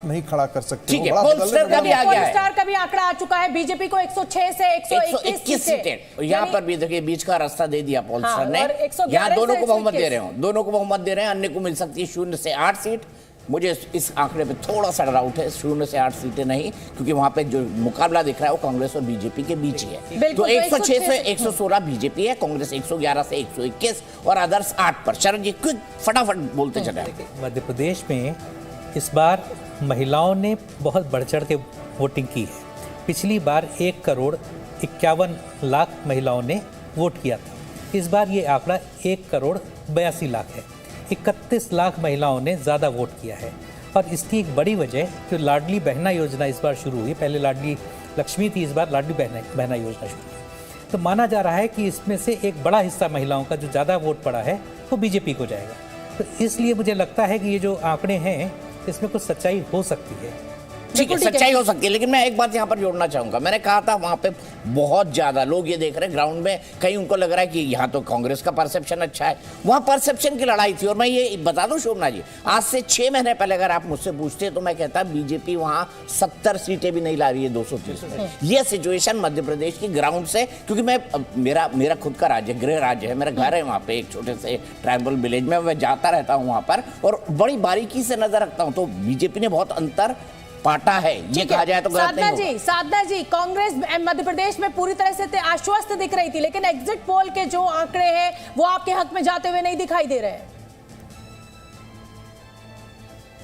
नहीं खड़ा कर सकते। ठीक है, पोलस्टर का भी आ गया है, पोलस्टार का भी आंकड़ा आ चुका है, बीजेपी को 106 से 121 सीटें। यहाँ पर भी देखिए बीच का रास्ता दे दिया पोलस्टर ने, और यहाँ दोनों को बहुमत दे रहे हो, दोनों को बहुमत दे रहे हैं। अन्य को मिल सकती है 0 से 8 सीट। मुझे इस आंकड़े पे थोड़ा सा डाउट है, 0 से 8 सीटें नहीं, क्योंकि वहां पे जो मुकाबला दिख रहा है वो कांग्रेस और बीजेपी के बीच ही है। तो 106 से 116 बीजेपी है, कांग्रेस 111 से 121 और अदर्स 8 पर। शरण जी क्विक फटाफट बोलते चले। मध्य प्रदेश में इस बार महिलाओं ने बहुत बढ़ चढ़ के वोटिंग की है। पिछली बार 1,51,00,000 महिलाओं ने वोट किया था। इस बार ये आंकड़ा 1,82,00,000 है। 31 लाख महिलाओं ने ज़्यादा वोट किया है। और इसकी एक बड़ी वजह जो लाडली बहना योजना इस बार शुरू हुई, पहले लाडली लक्ष्मी थी, इस बार लाडली बहना योजना शुरू हुई। तो माना जा रहा है कि इसमें से एक बड़ा हिस्सा महिलाओं का जो ज़्यादा वोट पड़ा है वो बीजेपी को जाएगा। तो इसलिए मुझे लगता है कि ये जो आंकड़े हैं इसमें कुछ सच्चाई हो सकती है। ठीक है, सच्चाई हो सकती है, लेकिन मैं एक बात यहाँ पर जोड़ना चाहूंगा। मैंने कहा था वहां पे बहुत ज्यादा लोग ये देख रहे हैं ग्राउंड में, कहीं उनको लग रहा है कि यहाँ तो कांग्रेस का परसेप्शन अच्छा है। वहां परसेप्शन की लड़ाई थी। और मैं ये बता दूं शोभना जी, आज से 6 महीने पहले अगर आप मुझसे पूछते तो मैं कहता बीजेपी वहां 70 सीटें भी नहीं ला रही है 230 में। ये सिचुएशन मध्य प्रदेश की ग्राउंड से, क्योंकि मैं मेरा खुद का राज्य, गृह राज्य है, मेरा घर है वहां पे एक छोटे से ट्राइबल विलेज में, मैं जाता रहता हूँ वहां पर और बड़ी बारीकी से नजर रखता हूँ। तो बीजेपी ने बहुत अंतर पाटा है, ये कहा जाए तो गलत नहीं होगा। साधना जी, कांग्रेस मध्य प्रदेश में पूरी तरह से आश्वस्त दिख रही थी, लेकिन एग्जिट पोल के जो आंकड़े हैं वो आपके हक में जाते हुए नहीं दिखाई दे रहे हैं।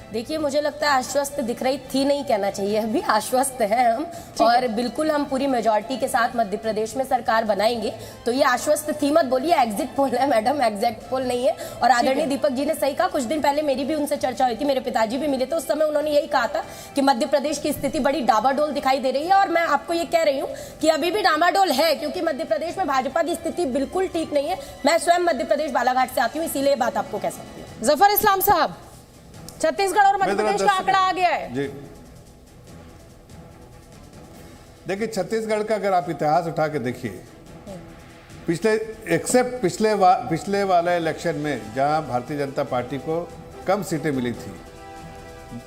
देखिए, मुझे लगता है आश्वस्त दिख रही थी नहीं कहना चाहिए, अभी आश्वस्त हैं हम, और बिल्कुल हम पूरी मेजॉरिटी के साथ मध्य प्रदेश में सरकार बनाएंगे। तो ये आश्वस्त थी मत बोलिए, एग्जिट पोल है मैडम, एग्जिट पोल नहीं है। और आदरणीय दीपक जी ने सही कहा, कुछ दिन पहले मेरी भी उनसे चर्चा हुई थी, मेरे पिताजी भी मिले थे, उस समय उन्होंने यही कहा था कि मध्य प्रदेश की स्थिति बड़ी डामाडोल दिखाई दे रही है। और मैं आपको ये कह रही हूँ कि अभी भी डामाडोल है, क्योंकि मध्य प्रदेश में भाजपा की स्थिति बिल्कुल ठीक नहीं है। मैं स्वयं मध्य प्रदेश बालाघाट से आती हूँ, इसीलिए बात आपको कह सकती हूँ। जफर इस्लाम साहब, छत्तीसगढ़ और मध्य प्रदेश का आंकड़ा आ गया है जी। देखिए, छत्तीसगढ़ का अगर आप इतिहास उठा के देखिए, पिछले वाले इलेक्शन में जहां भारतीय जनता पार्टी को कम सीटें मिली थी,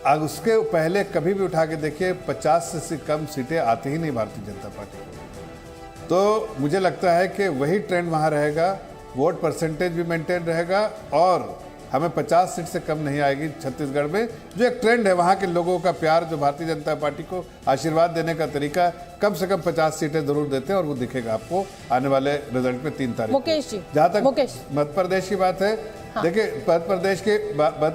आज उसके पहले कभी भी उठा के देखिए 50 से कम सीटें आती ही नहीं भारतीय जनता पार्टी को। तो मुझे लगता है कि वही ट्रेंड वहां रहेगा, वोट परसेंटेज भी मेंटेन रहेगा और हमें 50 सीट से कम नहीं आएगी छत्तीसगढ़ में। जो एक ट्रेंड है वहाँ के लोगों का प्यार, जो भारतीय जनता पार्टी को आशीर्वाद देने का तरीका, कम से कम 50 सीटें जरूर देते हैं और वो दिखेगा आपको आने वाले रिजल्ट में 3 तारीख। मुकेश जी, जहाँ तक मध्य प्रदेश की बात है, हाँ। देखिए मध्य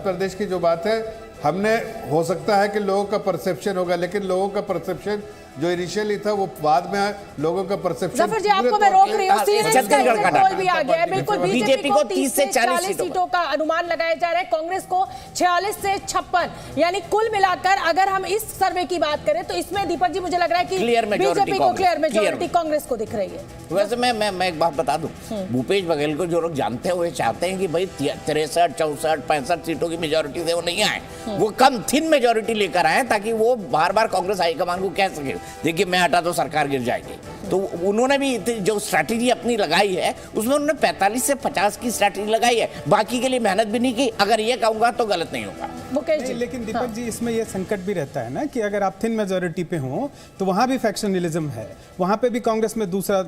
प्रदेश की जो बात है, हमने हो सकता है कि लोगों का परसेप्शन होगा, लेकिन लोगों का परसेप्शन जो इनिशियली था वो बाद में लोगों का परसेप्शन। जफर जी, आपको मैं रोक रही हूँ, छत्तीसगढ़ का पोल भी आ गया है। बिल्कुल, बीजेपी को 30 से 40 सीटों का अनुमान लगाया जा रहा है, कांग्रेस को 46 से 56, यानी कुल मिलाकर अगर हम इस सर्वे की बात करें तो इसमें दीपक जी मुझे लग रहा है कि बीजेपी को क्लियर मेजॉरिटी कांग्रेस को दिख रही है। वैसे मैं एक बात बता दूं, भूपेश बघेल को जो लोग जानते हुए चाहते हैं कि भाई 63, 64, 65 सीटों की मेजोरिटी से वो नहीं आए, वो कम थिन मेजोरिटी लेकर आए ताकि वो बार बार कांग्रेस हाईकमान को कह सके देखिए मैं हटा तो सरकार गिर जाएगी। तो उन्होंने भी जो स्ट्रैटेजी अपनी लगाई है उसमें उन्होंने 45 से 50 की स्ट्रैटेजी लगाई है, बाकी के लिए मेहनत भी नहीं की। अगर ये कहूंगा तो गलत नहीं होगा। नहीं, लेकिन दीपक जी, इसमें ये संकट भी रहता है ना कि अगर आप थिन मेजोरिटी पे हो तो वहां भी फैक्शनलिज्म है। वहां पे भी कांग्रेस में दूसरा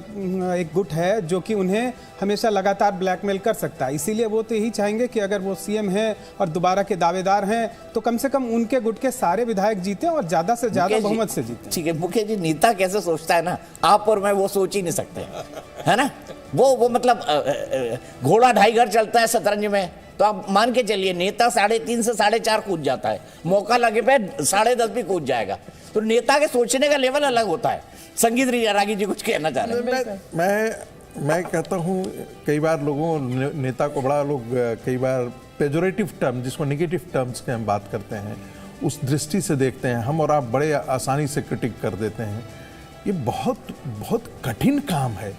एक गुट है जो कि उन्हें हमेशा लगातार ब्लैकमेल कर सकता है। इसीलिए वो तो यही चाहेंगे कि अगर वो सीएम है और दोबारा के दावेदार हैं तो कम से कम उनके गुट के सारे विधायक जीते और ज्यादा से ज्यादा बहुमत से जीते। ठीक है मुकेश जी, नेता कैसे सोचता है ना, आप और मैं वो सोच ही नहीं सकते, है ना। वो मतलब घोड़ा 2.5 घर चलता है शतरंज में, तो आप मान के चलिए नेता 3.5 से 4.5 कूद जाता है, मौका लगे पे 10.5 भी कूद जाएगा। तो नेता के सोचने का लेवल अलग होता है। संगीत रागी जी कुछ कहना चाह रहे हैं? मैं कहता हूँ कई बार लोगों नेता को बड़ा लोग कई बार पेजोरेटिव टर्म, जिसको नेगेटिव टर्म्स की हम बात करते हैं, उस दृष्टि से देखते हैं। हम और आप बड़े आसानी से क्रिटिक कर देते हैं। ये बहुत बहुत कठिन काम है।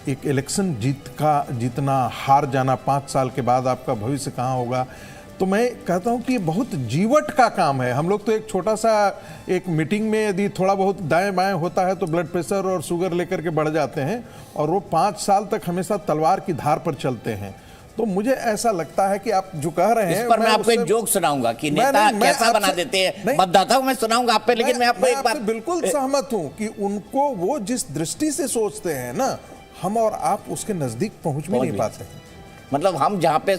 एक इलेक्शन जीतना, हार जाना, 5 साल के बाद आपका भविष्य कहाँ होगा। तो मैं कहता हूँ कि ये बहुत जीवट का काम है। हम लोग तो एक छोटा सा एक मीटिंग में यदि थोड़ा बहुत दाएं बाएं होता है तो ब्लड प्रेशर और शुगर लेकर के बढ़ जाते हैं, और वो 5 साल तक हमेशा तलवार की धार पर चलते हैं। तो मुझे ऐसा लगता है कि आप जो कह रहे हैं, इस पर मैं आपको एक जोक सुनाऊंगा कि नेता कैसा बना देते हैं मतदाताओं, मैं सुनाऊंगा आप पे, लेकिन मैं आपको एक बात बिल्कुल सहमत हूं कि उनको वो जिस दृष्टि से सोचते हैं ना, हम और आप उसके नजदीक पहुंच भी नहीं पाते हैं। मतलब हम जहां पे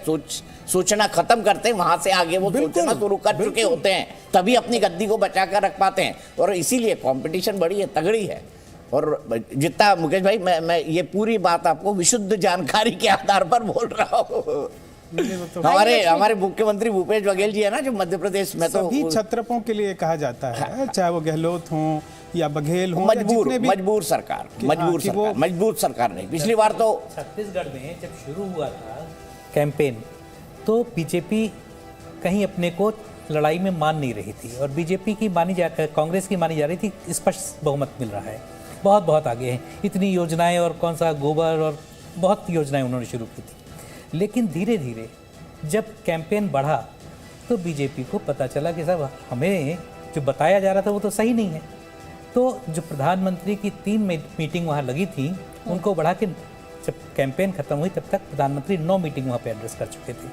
सोचना खत्म करते हैं, वहां से आगे वो सोचना शुरू कर चुके होते हैं, तभी अपनी गद्दी को बचा कर रख पाते हैं। और इसीलिए कंपटीशन बड़ी है, तगड़ी है। और जितना मुकेश भाई, मैं ये पूरी बात आपको विशुद्ध जानकारी के आधार पर बोल रहा हूँ। हमारे मुख्यमंत्री भूपेश बघेल जी है ना, जो मध्य प्रदेश में तो सभी छत्रपों के लिए कहा जाता है, चाहे वो गहलोत हो या बघेल हो, मजबूर सरकार नहीं। पिछली बार तो छत्तीसगढ़ में जब शुरू हुआ था कैंपेन, तो बीजेपी कहीं अपने को लड़ाई में मान नहीं रही थी, और बीजेपी की कांग्रेस की मानी जा रही थी स्पष्ट बहुमत मिल रहा है, बहुत आगे हैं, इतनी योजनाएं और कौन सा गोबर और बहुत योजनाएं उन्होंने शुरू की थी। लेकिन धीरे धीरे जब कैंपेन बढ़ा तो बीजेपी को पता चला कि साहब हमें जो बताया जा रहा था वो तो सही नहीं है। तो जो प्रधानमंत्री की 3 मीटिंग वहाँ लगी थी, उनको बढ़ा के जब कैंपेन खत्म हुई तब तक प्रधानमंत्री 9 मीटिंग वहाँ पे एड्रेस कर चुके थे।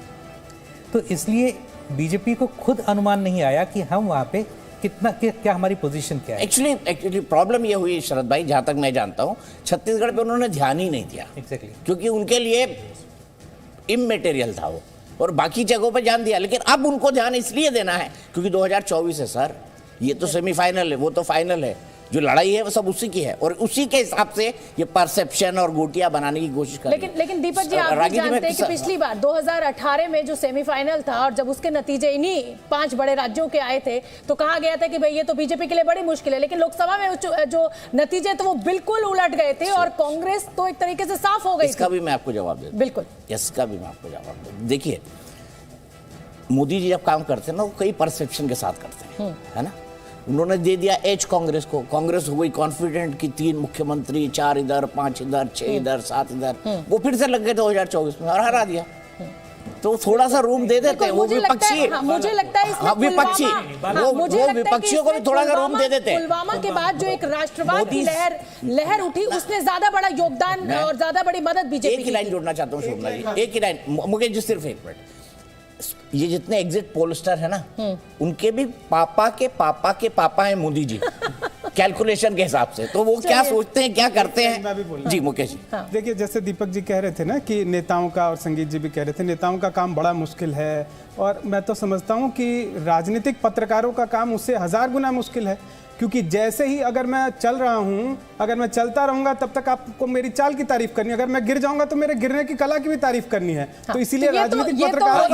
तो इसलिए बीजेपी को खुद अनुमान नहीं आया कि हम वहाँ पे क्या हमारी पोजीशन क्या है। एक्चुअली प्रॉब्लम ये हुई शरद भाई, जहां तक मैं जानता हूं, छत्तीसगढ़ पे उन्होंने ध्यान ही नहीं दिया। एग्जैक्टली, क्योंकि उनके लिए इमैटेरियल था वो, और बाकी जगहों पे ध्यान दिया। लेकिन अब उनको ध्यान इसलिए देना है क्योंकि 2024 है सर, ये तो सेमीफाइनल है, वो तो फाइनल है। जो लड़ाई है वो सब उसी की है, और उसी के हिसाब से ये परसेप्शन और गोटियां बनाने की कोशिश कर रही है। लेकिन दीपक जी, आप भी जानते हैं कि पिछली बार 2018 में जो सेमीफाइनल था, और जब उसके नतीजे इन्हीं 5 बड़े राज्यों के आए थे, तो कहा गया था कि भाई ये तो बीजेपी के लिए बड़ी मुश्किल है। लेकिन लोकसभा में जो नतीजे थे वो बिल्कुल उलट गए थे, और कांग्रेस तो एक तरीके से साफ हो गई। इसका भी मैं आपको जवाब दे दूं। बिल्कुल, इसका भी मैं आपको जवाब दे दूं। देखिए, मोदी जी जब काम करते हैं ना, वो कई परसेप्शन के साथ करते हैं, है ना। उन्होंने दे दिया एज कांग्रेस को, कांग्रेस हो गई कॉन्फिडेंट कि 3 मुख्यमंत्री, 4 इधर, 5 इधर, 6 इधर, 7 इधर। वो फिर से लग गए 2024 में और हरा दिया। तो थोड़ा सा रूम दे देते हैं वो विपक्षी, मुझे लगता है विपक्षी, वो विपक्षियों को भी थोड़ा सा रूम दे देते हैं। पुलवामा के बाद जो एक राष्ट्रवाद की लहर उठी, उसने ज्यादा बड़ा योगदान और ज्यादा बड़ी मदद बीजेपी। एक ही लाइन जोड़ना चाहता हूँ शोभना जी, एक ही लाइन मुकेश जी, सिर्फ 1 मिनट। ये जितने एग्जिट पोलस्टर है ना, उनके भी पापा के पापा हैं मोदी जी कैलकुलेशन के हिसाब से। तो वो क्या सोचते हैं, क्या करते हैं जी मुकेश जी। देखिए, जैसे दीपक जी कह रहे थे ना कि नेताओं का, और संगीत जी भी कह रहे थे, नेताओं का काम बड़ा मुश्किल है, और मैं तो समझता हूं कि राजनीतिक पत्रकारों का काम उससे 1000 गुना मुश्किल है। क्योंकि जैसे ही अगर मैं चल रहा हूं, अगर मैं चलता रहूंगा तब तक आपको मेरी चाल की तारीफ करनी है, अगर मैं गिर जाऊंगा तो मेरे गिरने की कला की भी तारीफ करनी है। तो इसीलिए राजनीतिक पत्रकारों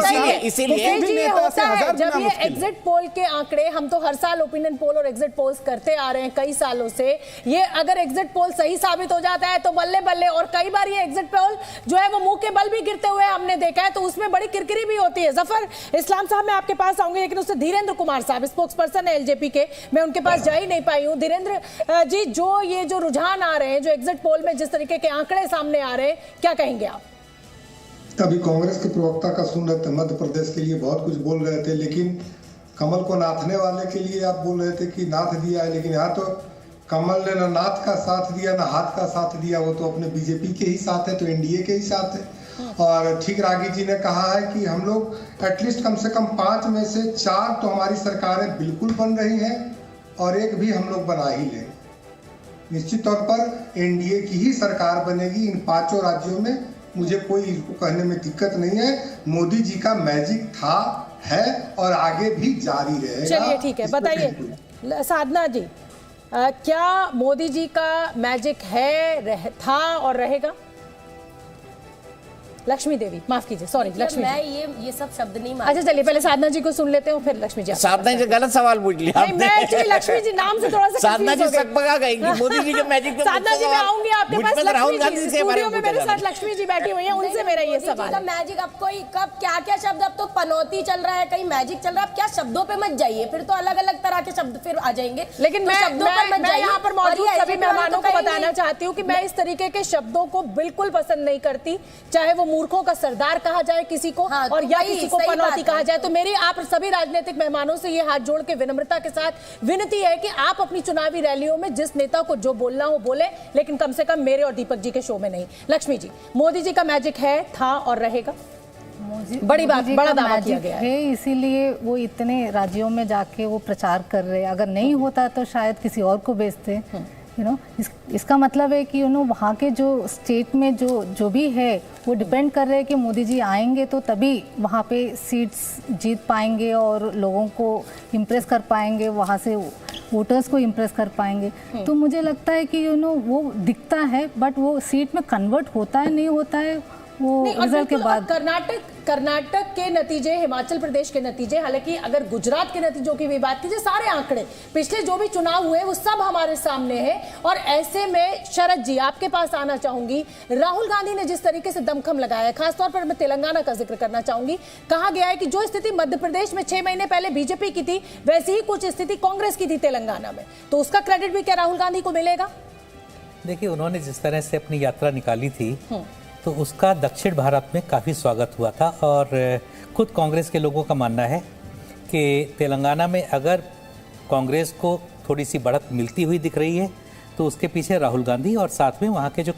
जब ये एग्जिट पोल के आंकड़े, हम तो हर साल ओपिनियन पोल और एग्जिट पोल्स करते आ रहे हैं कई सालों से, ये अगर एग्जिट पोल सही साबित हो जाता है तो बल्ले बल्ले। और कई बार ये एग्जिट पोल जो है वो मुंह के बल भी गिरते हुए हमने देखा है, तो उसमें बड़ी किरकिरी भी होती है। जफर इस्लाम साहब, मैं आपके पास आऊंगी, लेकिन उससे धीरेन्द्र कुमार साहब, स्पोक्स पर्सन है एलजेपी के, मैं उनके पास ही नहीं पाई हूं। धीरेन्द्र जी, जो रुझान आ रहे हैं, जो एग्जिट पोल में जिस तरीके के आंकड़े सामने आ रहे हैं, क्या कहेंगे आप? अभी कांग्रेस के प्रवक्ता का सुन रहे थे, मध्य प्रदेश के लिए बहुत कुछ बोल रहे थे, लेकिन कमल को नाथने वाले के लिए आप बोल रहे थे कि नाथ दिया है, लेकिन यहाँ तो कमल ने ना नाथ का साथ दिया ना हाथ का साथ दिया, वो तो अपने बीजेपी के ही साथ है, तो एनडीए के ही साथ है। और ठीक रागी जी ने कहा है कि हम लोग एटलीस्ट कम से कम 5 में से 4 तो हमारी सरकारें बिल्कुल बन रही हैं, और 1 भी हम लोग बना ही लें। निश्चित तौर पर एनडीए की ही सरकार बनेगी इन 5 राज्यों में, मुझे कोई इसको कहने में दिक्कत नहीं है। मोदी जी का मैजिक था, है और आगे भी जारी रहेगा। चलिए ठीक है, बताइए साधना जी, क्या मोदी जी का मैजिक है, था और रहेगा? लक्ष्मी देवी, माफ कीजिए, सॉरी लक्ष्मी, मैं ये सब शब्द नहीं मानती। अच्छा चलिए, पहले साधना जी को सुन लेते हैं, फिर लक्ष्मी जी। साधना जी गलत सवाल पूछ लिया आपने। मैं एक्चुअली लक्ष्मी जी नाम से थोड़ा सा साधना जी सकपका गई कि मोदी जी के मैजिक पे। साधना जी, मैं आऊंगी आपके पास। राहुल गांधी से स्टूडियो में मेरे साथ लक्ष्मी जी बैठी हुई हैं, उनसे मेरा ये सवाल है। मैजिक अब कोई कब क्या शब्द, अब तो पनौती चल रहा है, कहीं मैजिक चल रहा है, अब क्या शब्दों पे मत जाइए, फिर तो अलग अलग तरह के शब्द फिर आ जाएंगे। लेकिन मैं यहाँ पर मौजूद सभी मेहमानों को बताना चाहती हूँ कि मैं इस तरीके के शब्दों को बिल्कुल पसंद नहीं करती, चाहे वो मूर्खों का सरदार कहा जाए किसी को, और या किसी को पनौती कहा जाए। तो मेरी आप सभी राजनीतिक मेहमानों से ये हाथ जोड़ के विनम्रता के साथ विनती है कि आप अपनी चुनावी रैलियों में जिस नेता को जो बोलना हो बोले, लेकिन कम से कम मेरे और दीपक जी के शो में नहीं। लक्ष्मी जी, मोदी जी का मैजिक है, था और रहेगा? बड़ी बात, मोदी जी बड़ा का दावा किया मैजिक गया है। है, इसीलिए वो इतने राज्यों में जाके वो प्रचार कर रहे हैं। अगर नहीं होता तो शायद किसी और को भेजते, इसका मतलब है कि वहाँ के जो स्टेट में जो भी है वो डिपेंड कर रहे हैं कि मोदी जी आएंगे तो तभी वहाँ पे सीट्स जीत पाएंगे और लोगों को इम्प्रेस कर पाएंगे, वहाँ से वोटर्स को इम्प्रेस कर पाएंगे। तो मुझे लगता है कि वो दिखता है, बट वो सीट में कन्वर्ट होता है नहीं होता है वो नहीं, और रिजल्ट के बिल्कुल, बाद। कर्नाटक के नतीजे, हिमाचल प्रदेश के नतीजे, हालांकि अगर गुजरात के नतीजों की भी बात कीजिए, सारे आंकड़े पिछले जो भी चुनाव हुए वो सब हमारे सामने है। और ऐसे में शरद जी आपके पास आना चाहूंगी, राहुल गांधी ने जिस तरीके से दमखम लगाया है, खासतौर पर मैं तेलंगाना का जिक्र करना चाहूंगी, कहा गया है कि जो स्थिति मध्य प्रदेश में 6 महीने पहले बीजेपी की थी वैसी ही कुछ स्थिति कांग्रेस की थी तेलंगाना में, तो उसका क्रेडिट भी क्या राहुल गांधी को मिलेगा? देखिए, उन्होंने जिस तरह से अपनी यात्रा निकाली थी तो उसका दक्षिण भारत में काफ़ी स्वागत हुआ था। और खुद कांग्रेस के लोगों का मानना है कि तेलंगाना में अगर कांग्रेस को थोड़ी सी बढ़त मिलती हुई दिख रही है तो उसके पीछे राहुल गांधी और साथ में वहाँ के जो